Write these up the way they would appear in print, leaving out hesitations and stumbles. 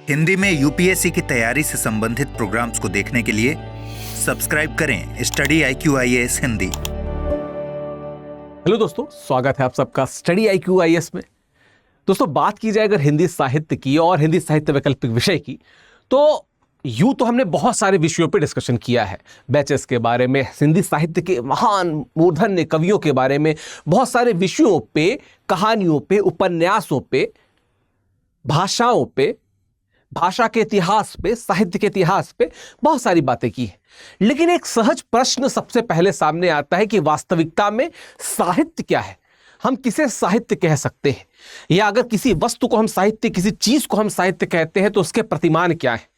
हिंदी में यूपीएससी की तैयारी से संबंधित प्रोग्राम्स को देखने के लिए सब्सक्राइब करें study IQ IAS Hindi. Hello दोस्तों, स्वागत है आप सबका स्टडी IQ IAS में। दोस्तों, बात की जाए अगर हिंदी साहित्य की और हिंदी साहित्य वैकल्पिक विषय की, तो यूं तो हमने बहुत सारे विषयों पे डिस्कशन किया है। बैचेस के बारे में, हिंदी साहित्य के महान मूर्धन्य कवियों के बारे में, बहुत सारे विषयों पे, कहानियों पे, उपन्यासों पे, भाषाओं पे, भाषा के इतिहास पे, साहित्य के इतिहास पे बहुत सारी बातें की है। लेकिन एक सहज प्रश्न सबसे पहले सामने आता है कि वास्तविकता में साहित्य क्या है? हम किसे साहित्य कह सकते हैं? या अगर किसी वस्तु को हम साहित्य, किसी चीज को हम साहित्य कहते हैं तो उसके प्रतिमान क्या है?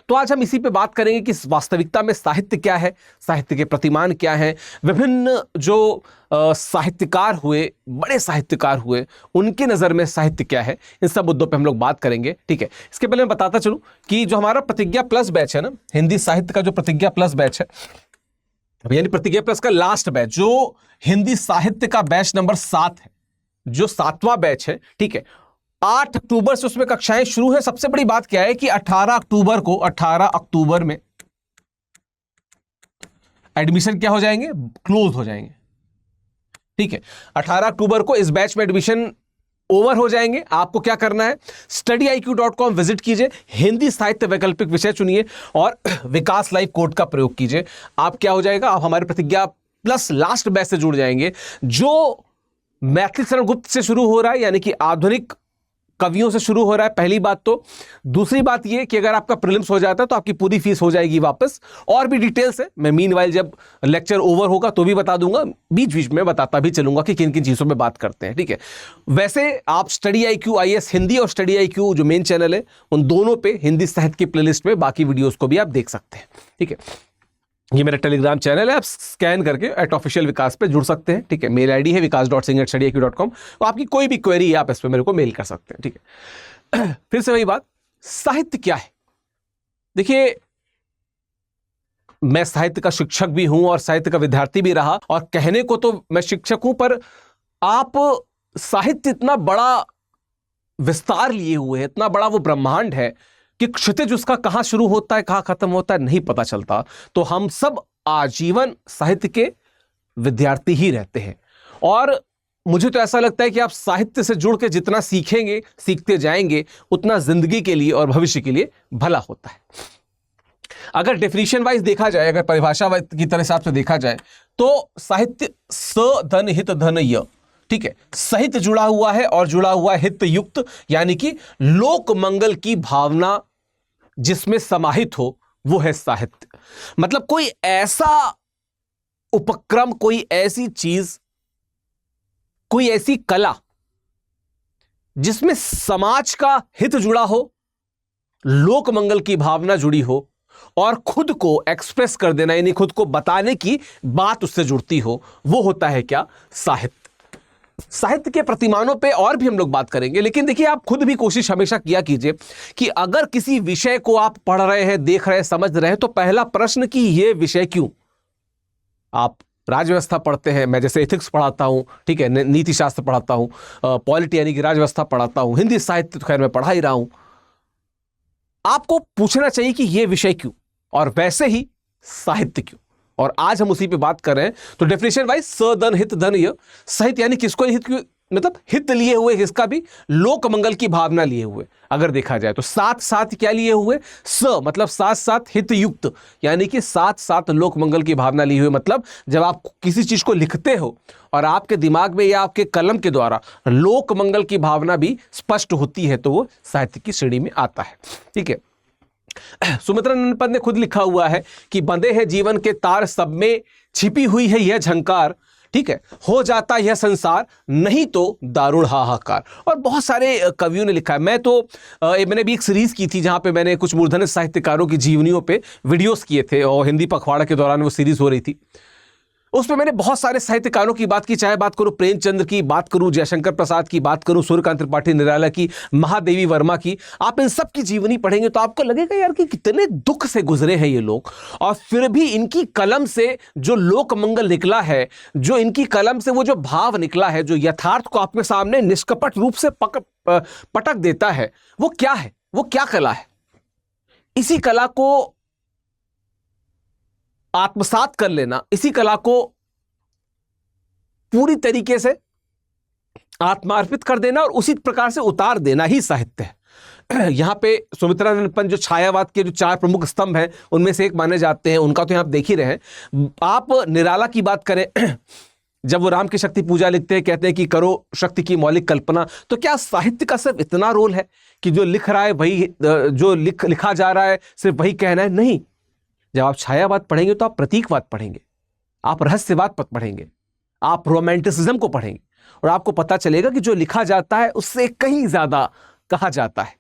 तो आज हम इसी पे बात करेंगे कि वास्तविकता में साहित्य क्या है, साहित्य के प्रतिमान क्या है, विभिन्न जो साहित्यकार हुए, बड़े साहित्यकार हुए, उनके नज़र में साहित्य क्या है, इन सब मुद्दों पे हम लोग बात करेंगे। ठीक है, इसके पहले मैं बताता चलूं कि जो हमारा प्रतिज्ञा प्लस बैच है ना, हिंदी साहित्य का जो प्रतिज्ञा प्लस बैच है, यानी प्रतिज्ञा प्लस का लास्ट बैच, जो हिंदी साहित्य का बैच नंबर 7 है, जो 7वां बैच है, ठीक है, 8 अक्टूबर से उसमें कक्षाएं शुरू है। सबसे बड़ी बात क्या है कि 18 अक्टूबर में एडमिशन क्या हो जाएंगे? क्लोज हो जाएंगे। ठीक है, 18 अक्टूबर को इस बैच में एडमिशन ओवर हो जाएंगे। आपको क्या करना है? studiiq.com विजिट कीजिए, हिंदी साहित्य वैकल्पिक विषय चुनिए और विकास लाइव कोड का प्रयोग कीजिए। आप क्या हो जाएगा? आप हमारे प्रतिज्ञा प्लस लास्ट बैच से जुड़ जाएंगे, जो मैथिली शरण गुप्त से शुरू हो रहा है, यानी कि आधुनिक कवियों से शुरू हो रहा है। पहली बात तो। दूसरी बात यह कि अगर आपका प्रीलिम्स हो जाता है तो आपकी पूरी फीस हो जाएगी वापस। और भी डिटेल्स है, मैं मीनवाइल जब लेक्चर ओवर होगा तो भी बता दूंगा, बीच बीच में बताता भी चलूंगा कि किन किन चीज़ों में बात करते हैं। ठीक है, वैसे आप स्टडी IQ IAS हिंदी और स्टडी IQ जो मेन चैनल है, उन दोनों पे हिंदी साहित्य की प्लेलिस्ट में बाकी वीडियोज़ को भी आप देख सकते हैं। ठीक है, ये मेरा टेलीग्राम चैनल है, आप स्कैन करके @ऑफिशियल विकास पे जुड़ सकते हैं। ठीक है, मेल आईडी है vikas.singh@studiiq.com। तो आपकी कोई भी क्वेरी है आप इस पे मेरे को मेल कर सकते हैं। ठीक है, फिर से वही बात, साहित्य क्या है? देखिए, मैं साहित्य का शिक्षक भी हूं और साहित्य का विद्यार्थी भी रहा, और कहने को तो मैं शिक्षक हूं, पर आप साहित्य इतना बड़ा विस्तार लिए हुए है, इतना बड़ा वो ब्रह्मांड है कि क्षितिज उसका कहां शुरू होता है, कहां खत्म होता है, नहीं पता चलता। तो हम सब आजीवन साहित्य के विद्यार्थी ही रहते हैं। और मुझे तो ऐसा लगता है कि आप साहित्य से जुड़ के जितना सीखेंगे, सीखते जाएंगे, उतना जिंदगी के लिए और भविष्य के लिए भला होता है। अगर डेफिनेशन वाइज देखा जाए, अगर परिभाषा की तरह हिसाब से देखा जाए, तो साहित्य स धन हित धन य। ठीक है, सहित जुड़ा हुआ है और जुड़ा हुआ है हित युक्त, यानी कि लोक मंगल की भावना जिसमें समाहित हो, वो है साहित्य। मतलब कोई ऐसा उपक्रम, कोई ऐसी चीज, कोई ऐसी कला जिसमें समाज का हित जुड़ा हो, लोक मंगल की भावना जुड़ी हो, और खुद को एक्सप्रेस कर देना, यानी खुद को बताने की बात उससे जुड़ती हो, वो होता है क्या? साहित्य। साहित्य के प्रतिमानों पे और भी हम लोग बात करेंगे, लेकिन देखिए, आप खुद भी कोशिश हमेशा किया कीजिए कि अगर किसी विषय को आप पढ़ रहे हैं, देख रहे हैं, समझ रहे हैं, तो पहला प्रश्न कि ये विषय क्यों? आप राजव्यवस्था पढ़ते हैं, मैं जैसे एथिक्स पढ़ाता हूं, ठीक है, नीति शास्त्र पढ़ाता हूं, पॉलिटी यानी कि राजव्यवस्था पढ़ाता हूं, हिंदी साहित्य तो खैर मैं पढ़ा ही रहा हूं। आपको पूछना चाहिए कि यह विषय क्यों, और वैसे ही साहित्य क्यों। और आज हम उसी पे बात कर रहे हैं। तो डेफिनेशन वाइज स धन हित धन य, साहित्य यानी किसको हित, मतलब हित लिए हुए, किसका भी? लोक मंगल की भावना लिए हुए। अगर देखा जाए तो साथ साथ क्या लिए हुए? स मतलब साथ साथ हित युक्त, यानी कि साथ साथ लोक मंगल की भावना लिए हुए। मतलब जब आप किसी चीज को लिखते हो और आपके दिमाग में या आपके कलम के द्वारा लोक मंगल की भावना भी स्पष्ट होती है, तो वो साहित्य की श्रेणी में आता है। ठीक है, सुमित्रा नंदपत ने खुद लिखा हुआ है कि बंधे हैं जीवन के तार, सब में छिपी हुई है यह झंकार। ठीक है, हो जाता यह संसार, नहीं तो दारुण हाहाकार। और बहुत सारे कवियों ने लिखा है। मैंने भी एक सीरीज की थी जहां पे मैंने कुछ मूर्धन्य साहित्यकारों की जीवनियों पे वीडियोस किए थे, और हिंदी पखवाड़ा के दौरान वो सीरीज हो रही थी। उसमें मैंने बहुत सारे साहित्यकारों की बात की, चाहे बात करूं प्रेमचंद्र की, बात करूं जयशंकर प्रसाद की, बात करूं सूर्यकांत त्रिपाठी निराला की, महादेवी वर्मा की। आप इन सब की जीवनी पढ़ेंगे तो आपको लगेगा यार कि कितने दुख से गुजरे हैं ये लोग, और फिर भी इनकी कलम से जो लोक मंगल निकला है, जो इनकी कलम से वो जो भाव निकला है, जो यथार्थ को आपके सामने निष्कपट रूप से पटक देता है, वो क्या है? वो क्या कला है, इसी कला को आत्मसात कर लेना, इसी कला को पूरी तरीके से आत्मार्पित कर देना और उसी प्रकार से उतार देना ही साहित्य है। यहां पे सुमित्रानंद पंत जो छायावाद के जो 4 प्रमुख स्तंभ हैं उनमें से एक माने जाते हैं, उनका तो यहां आप देख ही रहे हैं। आप निराला की बात करें, जब वो राम की शक्ति पूजा लिखते हैं, कहते हैं कि करो शक्ति की मौलिक कल्पना, तो क्या साहित्य का सिर्फ इतना रोल है कि जो लिख रहा है वही, जो लिखा जा रहा है सिर्फ वही कहना है? नहीं। जब आप छायावाद पढ़ेंगे तो आप प्रतीकवाद पढ़ेंगे, आप रहस्यवाद पढ़ेंगे, आप रोमांटिसिज्म को पढ़ेंगे और आपको पता चलेगा कि जो लिखा जाता है उससे कहीं ज्यादा कहा जाता है।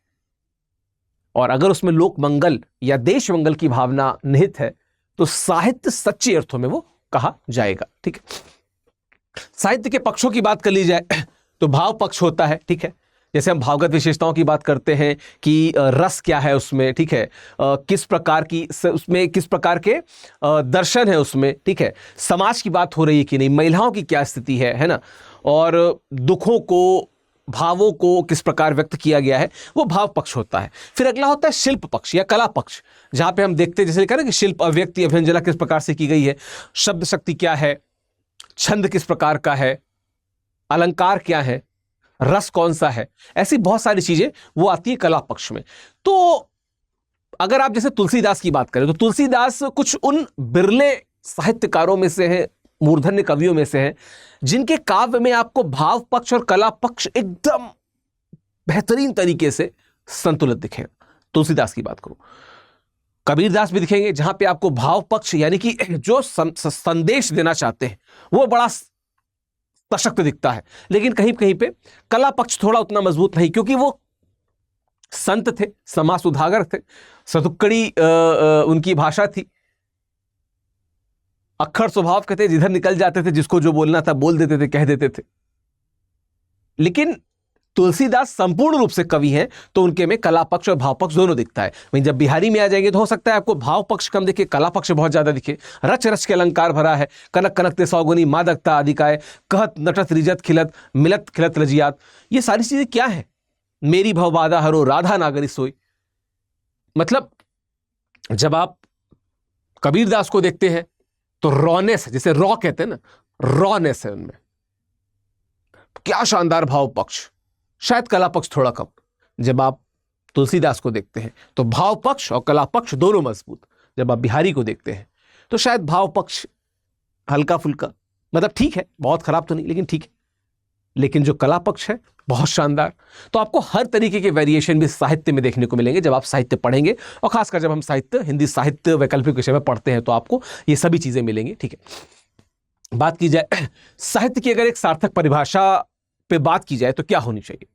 और अगर उसमें लोक मंगल या देश मंगल की भावना निहित है तो साहित्य सच्चे अर्थों में वो कहा जाएगा। ठीक है, साहित्य के पक्षों की बात कर ली जाए तो भाव पक्ष होता है। ठीक है, जैसे हम भावगत विशेषताओं की बात करते हैं कि रस क्या है उसमें, ठीक है, किस प्रकार की उसमें किस प्रकार के दर्शन है उसमें, ठीक है, समाज की बात हो रही है कि नहीं, महिलाओं की क्या स्थिति है ना, और दुखों को, भावों को किस प्रकार व्यक्त किया गया है, वो भाव पक्ष होता है। फिर अगला होता है शिल्प पक्ष या कला पक्ष, जहां पे हम देखते हैं जैसे लिखा ना कि शिल्प अभिव्यक्ति अभिव्यंजना किस प्रकार से की गई है, शब्द शक्ति क्या है, छंद किस प्रकार का है, अलंकार क्या है, रस कौन सा है, ऐसी बहुत सारी चीजें वो आती है कला पक्ष में। तो अगर आप जैसे तुलसीदास की बात करें तो तुलसीदास कुछ उन बिरले साहित्यकारों में से हैं, मूर्धन्य कवियों में से हैं, जिनके काव्य में आपको भाव पक्ष और कला पक्ष एकदम बेहतरीन तरीके से संतुलित दिखेगा। तुलसीदास की बात करूं, कबीरदास भी दिखेंगे जहां पे आपको भाव पक्ष यानी कि जो संदेश देना चाहते हैं वो बड़ा सशक्त दिखता है, लेकिन कहीं कहीं पे कला पक्ष थोड़ा उतना मजबूत नहीं, क्योंकि वो संत थे, समाज सुधागर थे, सतुक्कड़ी उनकी भाषा थी, अक्खर स्वभाव के थे, जिधर निकल जाते थे जिसको जो बोलना था बोल देते थे, कह देते थे। लेकिन तुलसीदास संपूर्ण रूप से कवि हैं तो उनके में कला पक्ष और भाव पक्ष दोनों दिखता है। वहीं जब बिहारी में आ जाएंगे तो हो सकता है आपको भाव पक्ष कम दिखे, कला पक्ष बहुत ज्यादा दिखे। रच रच के अलंकार भरा है, कनक कनक ते सौगुनी मादकता आदि का है, कहत नटत रिजत खिलत मिलत खिलत रजियात, ये सारी चीजें क्या है, मेरी भवबाधा हरो राधा नागरी सोई। मतलब जब आप कबीरदास को देखते हैं तो रॉनेस, जैसे रॉ कहते हैं ना, रॉनेस है उनमें, क्या शानदार भाव पक्ष। शायद कला पक्ष थोड़ा कम। जब आप तुलसीदास को देखते हैं तो भाव पक्ष और कला पक्ष दोनों मजबूत। जब आप बिहारी को देखते हैं तो शायद भाव पक्ष हल्का फुल्का, मतलब ठीक है, बहुत खराब तो नहीं लेकिन ठीक है, लेकिन जो कला पक्ष है बहुत शानदार। तो आपको हर तरीके के वेरिएशन भी साहित्य में देखने को मिलेंगे जब आप साहित्य पढ़ेंगे, और खासकर जब हम साहित्य, हिंदी साहित्य वैकल्पिक विषय में पढ़ते हैं तो आपको ये सभी चीजें मिलेंगी। ठीक है, बात की जाए साहित्य की, अगर एक सार्थक परिभाषा पे बात की जाए तो क्या होनी चाहिए,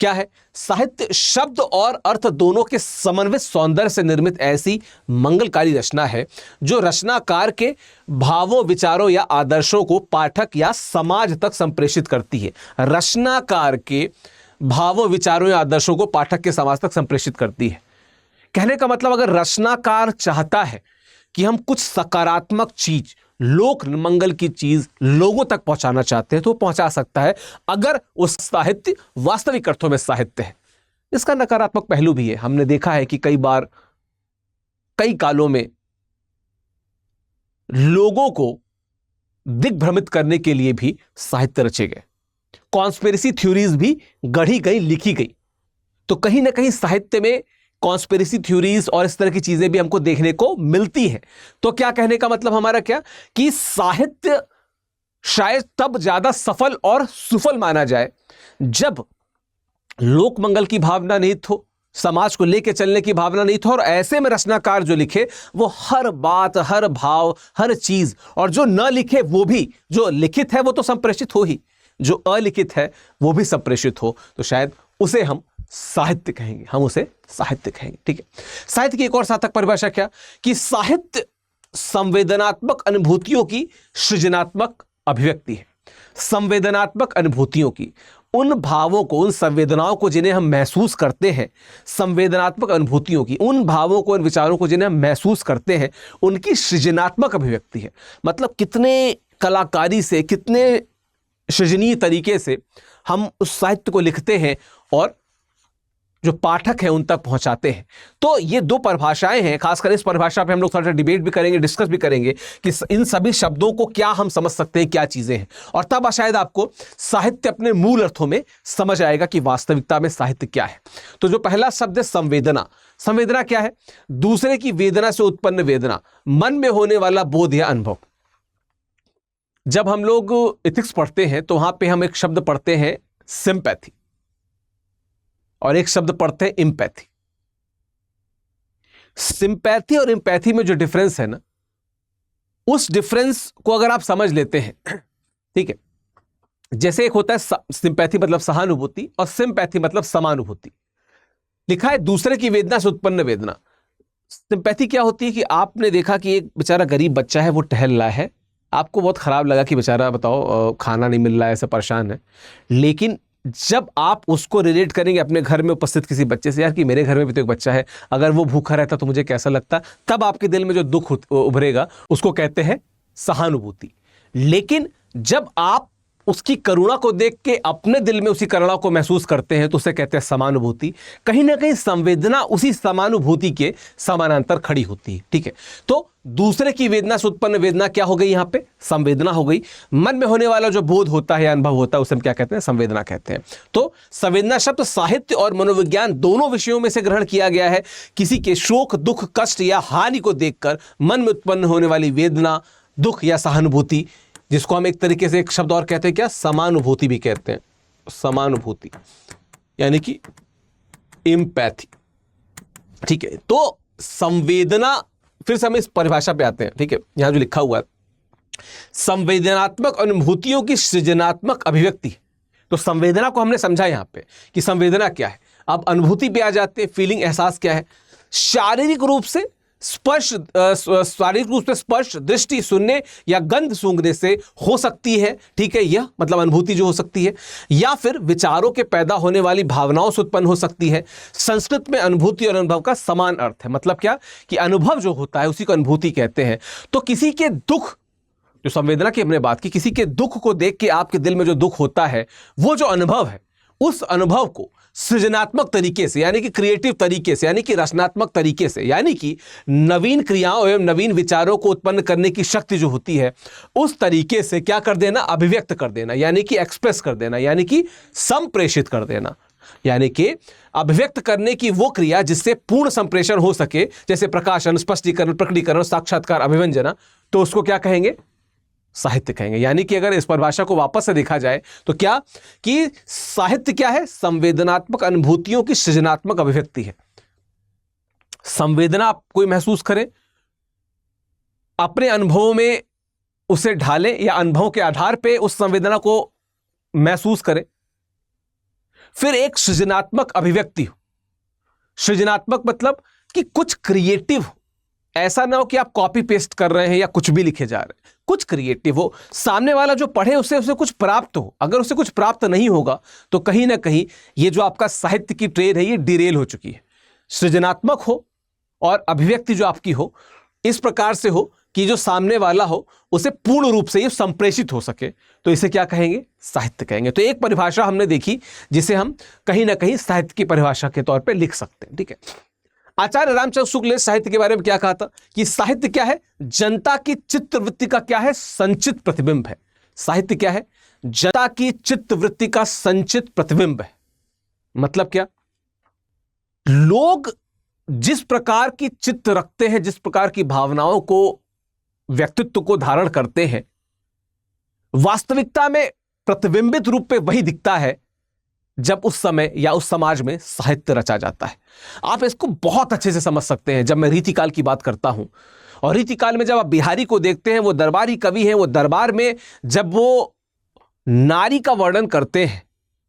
क्या है? साहित्य शब्द और अर्थ दोनों के समन्वित सौंदर्य से निर्मित ऐसी मंगलकारी रचना है जो रचनाकार के भावों, विचारों या आदर्शों को पाठक या समाज तक संप्रेषित करती है। रचनाकार के भावों, विचारों या आदर्शों को पाठक के समाज तक संप्रेषित करती है। कहने का मतलब, अगर रचनाकार चाहता है कि हम कुछ सकारात्मक चीज, लोक मंगल की चीज लोगों तक पहुंचाना चाहते हैं तो वो पहुंचा सकता है, अगर उस साहित्य वास्तविक अर्थों में साहित्य है। इसका नकारात्मक पहलू भी है। हमने देखा है कि कई बार, कई कालों में लोगों को दिग्भ्रमित करने के लिए भी साहित्य रचे गए, कॉन्स्पिरेसी थ्योरीज भी गढ़ी गई, लिखी गई। तो कहीं ना कहीं साहित्य में कॉन्स्पिरेसी थ्योरीज और इस तरह की चीजें भी हमको देखने को मिलती है। तो क्या कहने का मतलब हमारा क्या, कि साहित्य शायद तब ज्यादा सफल और सुफल माना जाए जब लोक मंगल की भावना निहित हो, समाज को लेकर चलने की भावना निहित हो, और ऐसे में रचनाकार जो लिखे वो हर बात, हर भाव, हर चीज, और जो न लिखे वो भी, जो लिखित है वो तो संप्रेषित हो ही, जो अलिखित है वो भी संप्रेषित हो, तो शायद उसे हम साहित्य कहेंगे, हम उसे साहित्य कहेंगे। ठीक है, साहित्य की एक और सार्थक परिभाषा क्या, कि साहित्य संवेदनात्मक अनुभूतियों की सृजनात्मक अभिव्यक्ति है। संवेदनात्मक अनुभूतियों की, उन भावों को, उन संवेदनाओं को जिन्हें हम महसूस करते हैं, संवेदनात्मक अनुभूतियों की, उन भावों को, उन विचारों को जिन्हें हम महसूस करते हैं, उनकी सृजनात्मक अभिव्यक्ति है। मतलब कितने कलाकारी से, कितने सृजनीय तरीके से हम उस साहित्य को लिखते हैं और जो पाठक है उन तक पहुंचाते हैं। तो ये दो परिभाषाएं हैं, खासकर इस परिभाषा पे हम लोग थोड़ा सा डिबेट भी करेंगे, डिस्कस भी करेंगे कि इन सभी शब्दों को क्या हम समझ सकते हैं, क्या चीजें हैं, और तब शायद आपको साहित्य अपने मूल अर्थों में समझ आएगा कि वास्तविकता में साहित्य क्या है। तो जो पहला शब्द है संवेदना, संवेदना क्या है? दूसरे की वेदना से उत्पन्न वेदना, मन में होने वाला बोध या अनुभव। जब हम लोग एथिक्स पढ़ते हैं तो वहां पे हम एक शब्द पढ़ते हैं सिंपैथी और एक शब्द पढ़ते हैं इम्पैथी। सिंपैथी और इम्पैथी में जो डिफरेंस है ना, उस डिफरेंस को अगर आप समझ लेते हैं, ठीक है, जैसे एक होता है सिंपैथी मतलब सहानुभूति और सिंपैथी मतलब समानुभूति। लिखा है दूसरे की वेदना से उत्पन्न वेदना। सिंपैथी क्या होती है कि आपने देखा कि एक बेचारा गरीब बच्चा है, वो टहल रहा है, आपको बहुत खराब लगा कि बेचारा बताओ खाना नहीं मिल रहा है, ऐसा परेशान है, लेकिन जब आप उसको रिलेट करेंगे अपने घर में उपस्थित किसी बच्चे से, यार कि मेरे घर में भी तो एक बच्चा है, अगर वो भूखा रहता तो मुझे कैसा लगता, तब आपके दिल में जो दुख उभरेगा उसको कहते हैं सहानुभूति। लेकिन जब आप उसकी करुणा को देख के अपने दिल में उसी करुणा को महसूस करते हैं तो उसे कहते हैं समानुभूति। कहीं ना कहीं संवेदना उसी समानुभूति के समानांतर खड़ी होती है, ठीक है। तो दूसरे की वेदना से उत्पन्न वेदना क्या हो गई? यहां पे संवेदना हो गई। मन में होने वाला जो बोध होता है, अनुभव होता है, उसे हम क्या कहते हैं? संवेदना कहते हैं। तो संवेदना शब्द साहित्य और मनोविज्ञान दोनों विषयों में से ग्रहण किया गया है। किसी के शोक, दुख, कष्ट या हानि को देखकर मन में उत्पन्न होने वाली वेदना, दुख या सहानुभूति, जिसको हम एक तरीके से एक शब्द और कहते हैं क्या? समानुभूति भी कहते हैं। समानुभूति यानी कि एम्पैथी, ठीक है। तो संवेदना, फिर से हम इस परिभाषा पे आते हैं, ठीक है। यहां जो लिखा हुआ है, संवेदनात्मक अनुभूतियों की सृजनात्मक अभिव्यक्ति। तो संवेदना को हमने समझा यहां पे कि संवेदना क्या है। अब अनुभूति पे आ जाते हैं, फीलिंग, एहसास क्या है? शारीरिक रूप से स्पर्श, दृष्टि, सुनने या गंध सूंघने से हो सकती है, ठीक है, यह मतलब अनुभूति जो हो सकती है, या फिर विचारों के पैदा होने वाली भावनाओं से उत्पन्न हो सकती है। संस्कृत में अनुभूति और अनुभव का समान अर्थ है। मतलब क्या कि अनुभव जो होता है उसी को अनुभूति कहते हैं। तो किसी के दुख, जो संवेदना की हमने बात की, किसी के दुख को देख के आपके दिल में जो दुख होता है, वो जो अनुभव है, उस अनुभव को सृजनात्मक तरीके से, यानी कि क्रिएटिव तरीके से, यानी कि रचनात्मक तरीके से, यानी कि नवीन क्रियाओं एवं नवीन विचारों को उत्पन्न करने की शक्ति जो होती है, उस तरीके से क्या कर देना? अभिव्यक्त कर देना, यानी कि एक्सप्रेस कर देना, यानी कि संप्रेषित कर देना, यानी कि अभिव्यक्त करने की वो क्रिया जिससे पूर्ण संप्रेषण हो सके, जैसे प्रकाशन, स्पष्टीकरण, प्रकटीकरण, साक्षात्कार, अभिव्यंजना, तो उसको क्या कहेंगे? साहित्य कहेंगे। यानी कि अगर इस परिभाषा को वापस से देखा जाए तो क्या कि साहित्य क्या है? संवेदनात्मक अनुभूतियों की सृजनात्मक अभिव्यक्ति है। संवेदना आप कोई महसूस करें, अपने अनुभवों में उसे ढालें या अनुभव के आधार पे उस संवेदना को महसूस करें, फिर एक सृजनात्मक अभिव्यक्ति हो। सृजनात्मक मतलब कि कुछ क्रिएटिव हो, ऐसा ना हो कि आप कॉपी पेस्ट कर रहे हैं या कुछ भी लिखे जा रहे हैं, कुछ क्रिएटिव हो, सामने वाला जो पढ़े उसे कुछ प्राप्त हो। अगर उसे कुछ प्राप्त नहीं होगा तो कहीं ना कहीं ये जो आपका साहित्य की ट्रेड है ये डिरेल हो चुकी है। सृजनात्मक हो और अभिव्यक्ति जो आपकी हो इस प्रकार से हो कि जो सामने वाला हो उसे पूर्ण रूप से ये संप्रेषित हो सके, तो इसे क्या कहेंगे? साहित्य कहेंगे। तो एक परिभाषा हमने देखी जिसे हम कहीं ना कहीं साहित्य की परिभाषा के तौर पर लिख सकते हैं, ठीक है। आचार्य रामचंद्र शुक्ल ने साहित्य के बारे में क्या कहा था कि साहित्य क्या है? जनता की चित्तवृत्ति का क्या है? संचित प्रतिबिंब है। साहित्य क्या है? जनता की चित्तवृत्ति का संचित प्रतिबिंब है। मतलब क्या? लोग जिस प्रकार की चित्त रखते हैं, जिस प्रकार की भावनाओं को, व्यक्तित्व को धारण करते हैं, वास्तविकता में प्रतिबिंबित रूप पे वही दिखता है जब उस समय या उस समाज में साहित्य रचा जाता है। आप इसको बहुत अच्छे से समझ सकते हैं जब मैं रीतिकाल की बात करता हूं। और रीतिकाल में जब आप बिहारी को देखते हैं, वो दरबारी कवि हैं, वो दरबार में जब वो नारी का वर्णन करते हैं,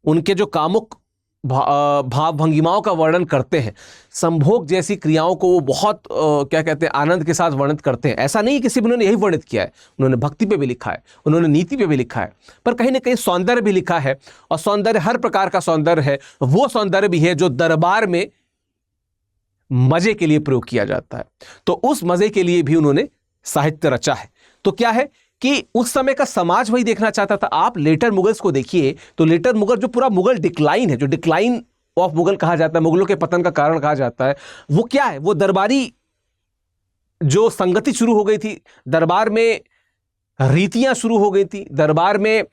उनके जो कामुक भाव भंगिमाओं का वर्णन करते हैं, संभोग जैसी क्रियाओं को वो बहुत क्या कहते हैं, आनंद के साथ वर्णित करते हैं। ऐसा नहीं किसी उन्होंने यही वर्णित किया है, उन्होंने भक्ति पे भी लिखा है, उन्होंने नीति पे भी लिखा है, पर कहीं ना कहीं सौंदर्य भी लिखा है। और सौंदर्य हर प्रकार का सौंदर्य है, वो सौंदर्य भी है जो दरबार में मजे के लिए प्रयोग किया जाता है। तो उस मजे के लिए भी उन्होंने साहित्य रचा है। तो क्या है कि उस समय का समाज वही देखना चाहता था। आप लेटर मुगल्स को देखिए तो लेटर मुगल, जो पूरा मुगल डिक्लाइन है, जो डिक्लाइन ऑफ मुगल कहा जाता है, मुगलों के पतन का कारण कहा जाता है, वो क्या है? वो दरबारी जो संगति शुरू हो गई थी, दरबार में रीतियां शुरू हो गई थी, दरबार में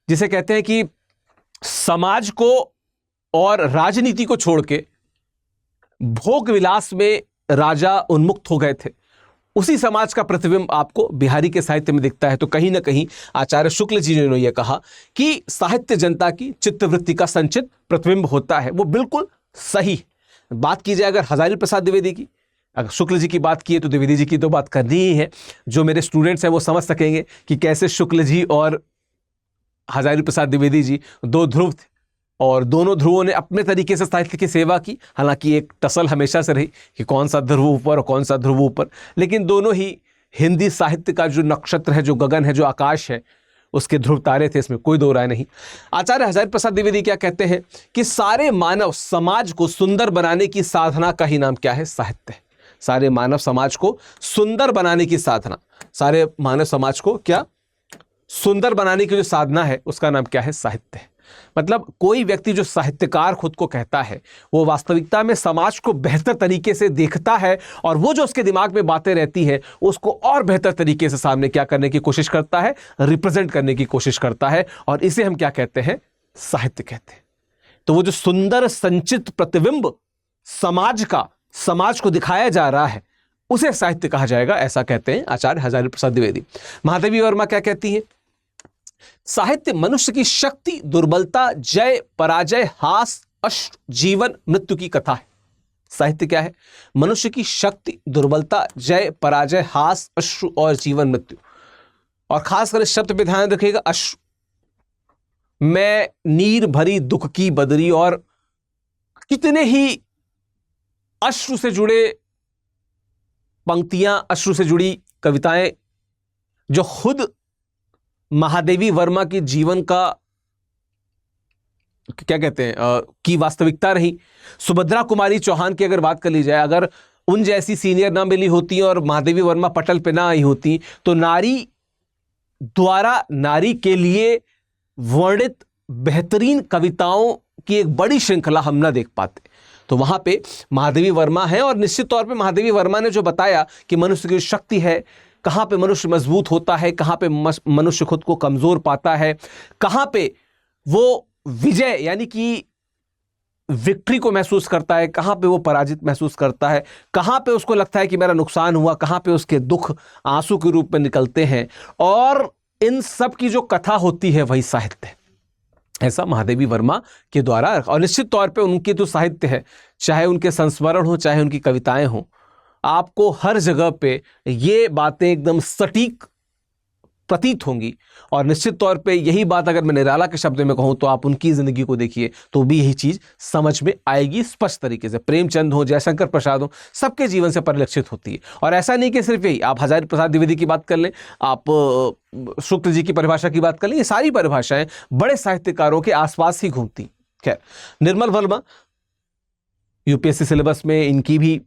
जिसे कहते हैं कि समाज को और राजनीति को छोड़ के भोग विलास में राजा उन्मुक्त हो गए थे। उसी समाज का प्रतिबिंब आपको बिहारी के साहित्य में दिखता है। तो कहीं ना कहीं आचार्य शुक्ल जी ने यह कहा कि साहित्य जनता की चित्तवृत्ति का संचित प्रतिबिंब होता है, वो बिल्कुल सही। बात की जाए अगर हजारी प्रसाद द्विवेदी की, अगर शुक्ल जी की बात की है तो द्विवेदी जी की तो बात करनी ही है। जो मेरे स्टूडेंट्स हैं वो समझ सकेंगे कि कैसे शुक्ल जी और हजारी प्रसाद द्विवेदी जी दो ध्रुव थे और दोनों ध्रुवों ने अपने तरीके से साहित्य की सेवा की। हालांकि एक टसल हमेशा से रही कि कौन सा ध्रुव ऊपर और कौन सा ध्रुव ऊपर, लेकिन दोनों ही हिंदी साहित्य का जो नक्षत्र है, जो गगन है, जो आकाश है, उसके ध्रुव तारे थे, इसमें कोई दो राय नहीं। आचार्य हजारी प्रसाद द्विवेदी क्या कहते हैं कि सारे मानव समाज को सुंदर बनाने की साधना का ही नाम क्या है? साहित्य है। सारे मानव समाज को सुंदर बनाने की साधना, सारे मानव समाज को क्या सुंदर बनाने की जो साधना है उसका नाम क्या है? साहित्य है। मतलब कोई व्यक्ति जो साहित्यकार खुद को कहता है वो वास्तविकता में समाज को बेहतर तरीके से देखता है और वो जो उसके दिमाग में बातें रहती हैं उसको और बेहतर तरीके से सामने क्या करने की कोशिश करता है? रिप्रेजेंट करने की कोशिश करता है, और इसे हम क्या कहते हैं? साहित्य कहते हैं। तो वो जो सुंदर संचित प्रतिबिंब समाज का, समाज को दिखाया जा रहा है, उसे साहित्य कहा जाएगा, ऐसा कहते हैं आचार्य हजारी प्रसाद द्विवेदी। महादेवी वर्मा क्या कहती हैं? साहित्य मनुष्य की शक्ति, दुर्बलता, जय, पराजय, हास, अश्रु, जीवन, मृत्यु की कथा है। साहित्य क्या है? मनुष्य की शक्ति, दुर्बलता, जय, पराजय, हास, अश्रु और जीवन, मृत्यु। और खासकर इस शब्द पे ध्यान रखिएगा, अश्रु। मैं नीर भरी दुख की बदरी, और कितने ही अश्रु से जुड़े पंक्तियां, अश्रु से जुड़ी कविताएं जो खुद महादेवी वर्मा की जीवन का क्या कहते हैं की वास्तविकता रही। सुभद्रा कुमारी चौहान की अगर बात कर ली जाए, अगर उन जैसी सीनियर ना मिली होती और महादेवी वर्मा पटल पे ना आई होती तो नारी द्वारा नारी के लिए वर्णित बेहतरीन कविताओं की एक बड़ी श्रृंखला हम ना देख पाते। तो वहां पे महादेवी वर्मा है, और निश्चित तौर पे महादेवी वर्मा ने जो बताया कि मनुष्य की शक्ति है, कहां पे मनुष्य मजबूत होता है, कहां पे मनुष्य खुद को कमजोर पाता है, कहां पे वो विजय यानी कि विक्ट्री को महसूस करता है, कहां पे वो पराजित महसूस करता है, कहां पे उसको लगता है कि मेरा नुकसान हुआ, कहां पे उसके दुख आंसू के रूप में निकलते हैं, और इन सब की जो कथा होती है वही साहित्य है। ऐसा महादेवी वर्मा के द्वारा, और निश्चित तौर पे उनकी जो साहित्य है, चाहे उनके संस्मरण हो, चाहे उनकी कविताएं हो, आपको हर जगह पे ये बातें एकदम सटीक प्रतीत होंगी। और निश्चित तौर पे यही बात अगर मैं निराला के शब्द में कहूं तो आप उनकी जिंदगी को देखिए तो भी यही चीज समझ में आएगी स्पष्ट तरीके से। प्रेमचंद हो, जयशंकर प्रसाद हो, सबके जीवन से परिलक्षित होती है। और ऐसा नहीं कि सिर्फ यही, आप हजारी प्रसाद द्विवेदी की बात कर लें, आप शुक्ल जी की परिभाषा की बात कर लें, ये सारी परिभाषाएं बड़े साहित्यकारों के आसपास ही घूमती। खैर, निर्मल वर्मा यूपीएससी सिलेबस में इनकी भी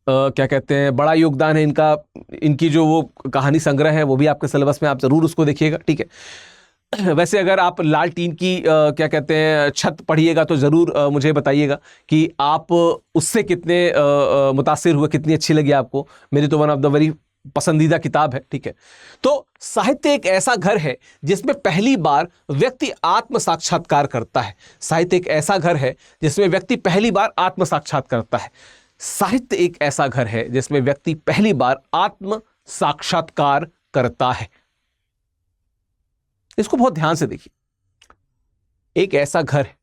क्या कहते हैं बड़ा योगदान है इनका। इनकी जो वो कहानी संग्रह है वो भी आपके सिलेबस में, आप जरूर उसको देखिएगा, ठीक है। वैसे अगर आप लाल टीन की क्या कहते हैं छत पढ़िएगा तो ज़रूर मुझे बताइएगा कि आप उससे कितने मुतासिर हुए, कितनी अच्छी लगी आपको। मेरी तो वन ऑफ द वेरी पसंदीदा किताब है, ठीक है। तो साहित्य एक ऐसा घर है जिसमें पहली बार व्यक्ति आत्म साक्षात्कार करता है। साहित्य एक ऐसा घर है जिसमें व्यक्ति पहली बार आत्म साक्षात करता है। साहित्य एक ऐसा घर है जिसमें व्यक्ति पहली बार आत्म साक्षात्कार करता है। इसको बहुत ध्यान से देखिए। एक ऐसा घर है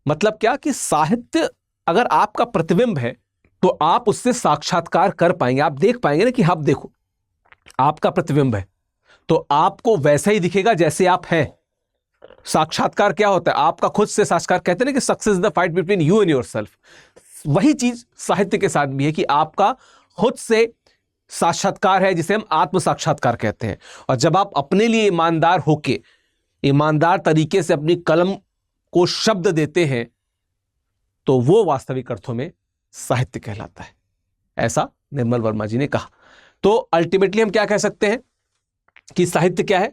मतलब क्या कि साहित्य अगर आपका प्रतिबिंब है तो आप उससे साक्षात्कार कर पाएंगे। आप देख पाएंगे ना कि आप देखो, आपका प्रतिबिंब है तो आपको वैसा ही दिखेगा जैसे आप हैं। साक्षात्कार क्या होता है? आपका खुद से साक्षात्कार, कहते हैं ना कि success is the fight between you and yourself. वही चीज साहित्य के साथ भी है कि आपका खुद से साक्षात्कार है जिसे हम आत्म साक्षात्कार कहते हैं। और जब आप अपने लिए ईमानदार होके, ईमानदार तरीके से अपनी कलम को शब्द देते हैं तो वो वास्तविक अर्थों में साहित्य कहलाता है। ऐसा निर्मल वर्मा जी ने कहा। तो अल्टीमेटली हम क्या कह सकते हैं कि साहित्य क्या है?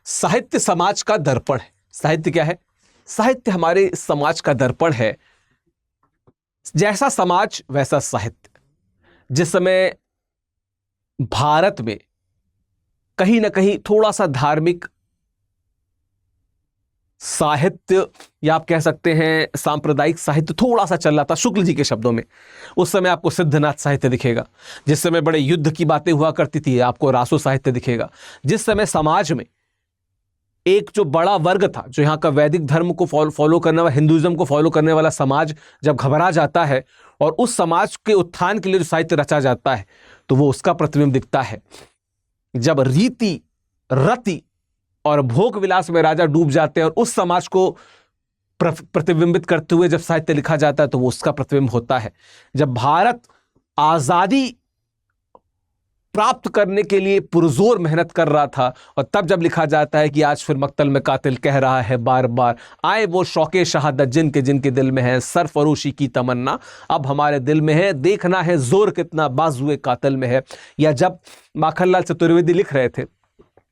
साहित्य समाज का दर्पण है। साहित्य क्या है? साहित्य हमारे समाज का दर्पण है। जैसा समाज वैसा साहित्य। जिस समय भारत में कहीं ना कहीं थोड़ा सा धार्मिक साहित्य या आप कह सकते हैं सांप्रदायिक साहित्य थोड़ा सा चल रहा था, शुक्ल जी के शब्दों में, उस समय आपको सिद्धनाथ साहित्य दिखेगा। जिस समय बड़े युद्ध की बातें हुआ करती थी, आपको रासो साहित्य दिखेगा। जिस समय समाज में एक जो बड़ा वर्ग था, जो यहाँ का वैदिक धर्म को फॉलो करने वाला, हिंदुइज्म को फॉलो करने वाला समाज जब घबरा जाता है और उस समाज के उत्थान के लिए जो साहित्य रचा जाता है, तो वो उसका प्रतिबिंब दिखता है। जब रीति रति और भोग विलास में राजा डूब जाते हैं और उस समाज को प्रतिबिंबित करते हुए जब साहित्य लिखा जाता है, तो वो उसका प्रतिबिंब होता है। जब भारत आजादी प्राप्त करने के लिए पुरजोर मेहनत कर रहा था और तब जब लिखा जाता है कि आज फिर मक्तल में कातिल कह रहा है बार बार, आए वो शौके शहादत जिनके दिल में है, सरफरोशी की तमन्ना अब हमारे दिल में है, देखना है जोर कितना बाजुए कातिल में है। या जब माखनलाल चतुर्वेदी लिख रहे थे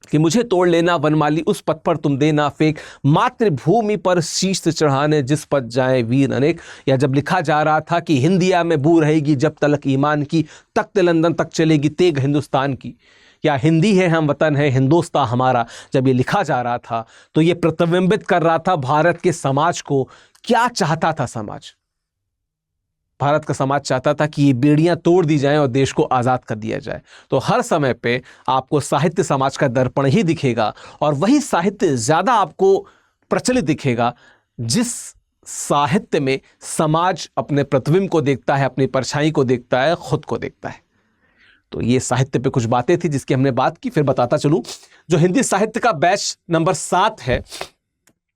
कि मुझे तोड़ लेना वनमाली, उस पथ पर तुम देना फेंक, मातृभूमि पर शीश चढ़ाने जिस पथ जाए वीर अनेक। या जब लिखा जा रहा था कि हिंदिया में बू रहेगी जब तलक ईमान की, तख्त लंदन तक चलेगी तेग हिंदुस्तान की, या हिंदी है हम वतन है हिंदुस्तान हमारा, जब ये लिखा जा रहा था तो ये प्रतिबिंबित कर रहा था भारत के समाज को। क्या चाहता था समाज? भारत का समाज चाहता था कि ये बेड़ियां तोड़ दी जाएं और देश को आज़ाद कर दिया जाए। तो हर समय पे आपको साहित्य समाज का दर्पण ही दिखेगा और वही साहित्य ज़्यादा आपको प्रचलित दिखेगा जिस साहित्य में समाज अपने प्रतिबिंब को देखता है, अपनी परछाई को देखता है, खुद को देखता है। तो ये साहित्य पे कुछ बातें थी जिसकी हमने बात की। फिर बताता चलूँ, जो हिंदी साहित्य का बैच नंबर 7 है,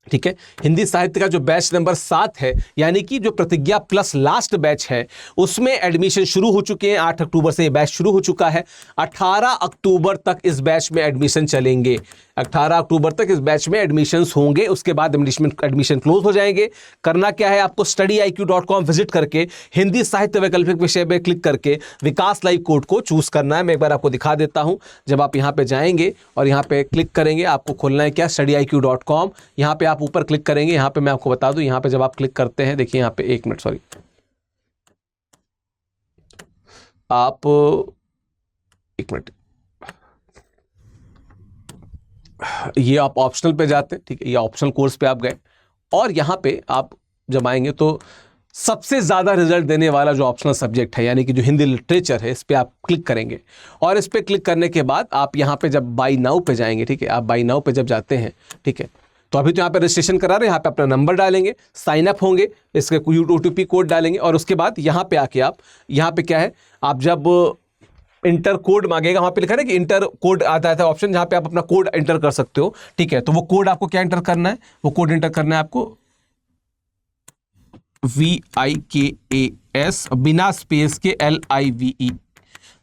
ठीक है, हिंदी साहित्य का जो बैच नंबर 7 है, यानी कि जो प्रतिज्ञा प्लस लास्ट बैच है, उसमें एडमिशन शुरू हो चुके हैं। 8 अक्टूबर से ये बैच शुरू हो चुका है। 18 अक्टूबर तक इस बैच में एडमिशन चलेंगे। 18 अक्टूबर तक इस बैच में एडमिशन्स होंगे, उसके बाद एडमिशन क्लोज हो जाएंगे। करना क्या है, आपको studiiq.com विजिट करके हिंदी साहित्य वैकल्पिक विषय में क्लिक करके विकास लाइव कोड को चूज करना है। मैं एक बार आपको दिखा देता हूं। जब आप यहां पे जाएंगे और यहां पे क्लिक करेंगे, आपको खोलना है क्या, studiiq.com। यहां पे आप ऊपर क्लिक करेंगे। यहां पे मैं आपको बता दूं, यहां पे जब आप क्लिक करते हैं, देखिए यहां पे एक मिनट, सॉरी, आप एक मिनट, ये आप ऑप्शनल पे जाते हैं, ठीक है, ये ऑप्शनल कोर्स पे आप गए और यहां पे आप जब आएंगे तो सबसे ज़्यादा रिजल्ट देने वाला जो ऑप्शनल सब्जेक्ट है, यानी कि जो हिंदी लिटरेचर है, इस पर आप क्लिक करेंगे और इस पर क्लिक करने के बाद आप यहाँ पे जब बाई नाउ पे जाएंगे, ठीक है, आप बाई नाउ पे जब जाते हैं, ठीक है, तो अभी तो यहाँ पे रजिस्ट्रेशन करा रहे हैं, यहाँ पे अपना नंबर डालेंगे, साइन अप होंगे, इसके OTP कोड डालेंगे और उसके बाद यहाँ पे आके आप, यहाँ पे क्या है, आप जब इंटर कोड मांगेगा, वहाँ पे लिखा है कि इंटर कोड आता है ऑप्शन, जहाँ पे आप अपना कोड एंटर कर सकते हो, ठीक है। तो वो कोड आपको क्या एंटर करना है, वो कोड एंटर करना है आपको VIKAS बिना स्पेस के LIVE,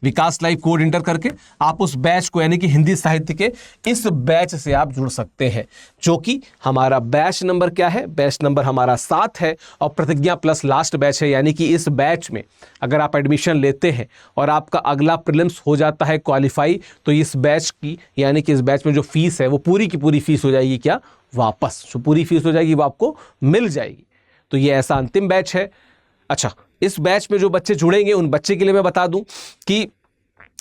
विकास लाइव कोड इंटर करके आप उस बैच को, यानी कि हिंदी साहित्य के इस बैच से आप जुड़ सकते हैं, जो कि हमारा बैच नंबर क्या है, बैच नंबर हमारा 7 है और प्रतिज्ञा प्लस लास्ट बैच है। यानी कि इस बैच में अगर आप एडमिशन लेते हैं और आपका अगला प्रीलिम्स हो जाता है क्वालिफाई, तो इस बैच की, यानी कि इस बैच में जो फीस है वो पूरी की पूरी फीस हो जाएगी क्या, वापस, जो पूरी फीस हो जाएगी वो आपको मिल जाएगी। तो ये ऐसा अंतिम बैच है। अच्छा, इस बैच में जो बच्चे जुड़ेंगे उन बच्चे के लिए मैं बता दूं कि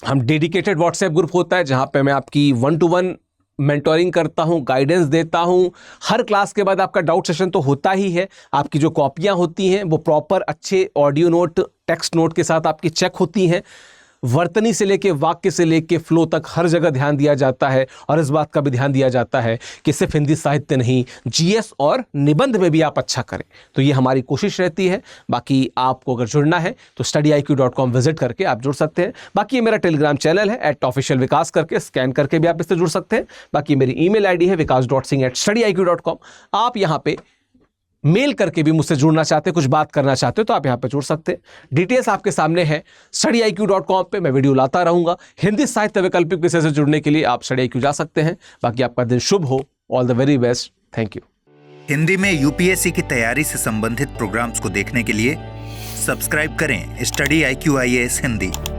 हम डेडिकेटेड व्हाट्सएप ग्रुप होता है जहां पे मैं आपकी 1-to-1 मेंटोरिंग करता हूं, गाइडेंस देता हूं। हर क्लास के बाद आपका डाउट सेशन तो होता ही है। आपकी जो कॉपियां होती हैं वो प्रॉपर अच्छे ऑडियो नोट, टेक्स्ट नोट के साथ आपकी चेक होती हैं। वर्तनी से लेके वाक्य से लेके फ्लो तक हर जगह ध्यान दिया जाता है और इस बात का भी ध्यान दिया जाता है कि सिर्फ हिंदी साहित्य नहीं, GS और निबंध में भी आप अच्छा करें। तो ये हमारी कोशिश रहती है। बाकी आपको अगर जुड़ना है तो studiiq.com विजिट करके आप जुड़ सकते हैं। बाकी ये मेरा टेलीग्राम चैनल है @officialvikas करके, स्कैन करके भी आप इससे जुड़ सकते हैं। बाकी मेरी ईमेल ID है vikas.singh@studiiq.com। आप यहाँ पे मेल करके भी मुझसे जुड़ना चाहते हैं, कुछ बात करना चाहते हो तो आप यहाँ पे जुड़ सकते हैं। डिटेल्स आपके सामने है। studiiq.com पे मैं वीडियो लाता रहूंगा। हिंदी साहित्य वैकल्पिक विषय से जुड़ने के लिए आप studiiq जा सकते हैं। बाकी आपका दिन शुभ हो। All the very best. Thank you. Hindi में UPSC की तैयारी से संबंधित प्रोग्राम्स को देखने के लिए सब्सक्राइब करें StudyIQ IAS हिंदी।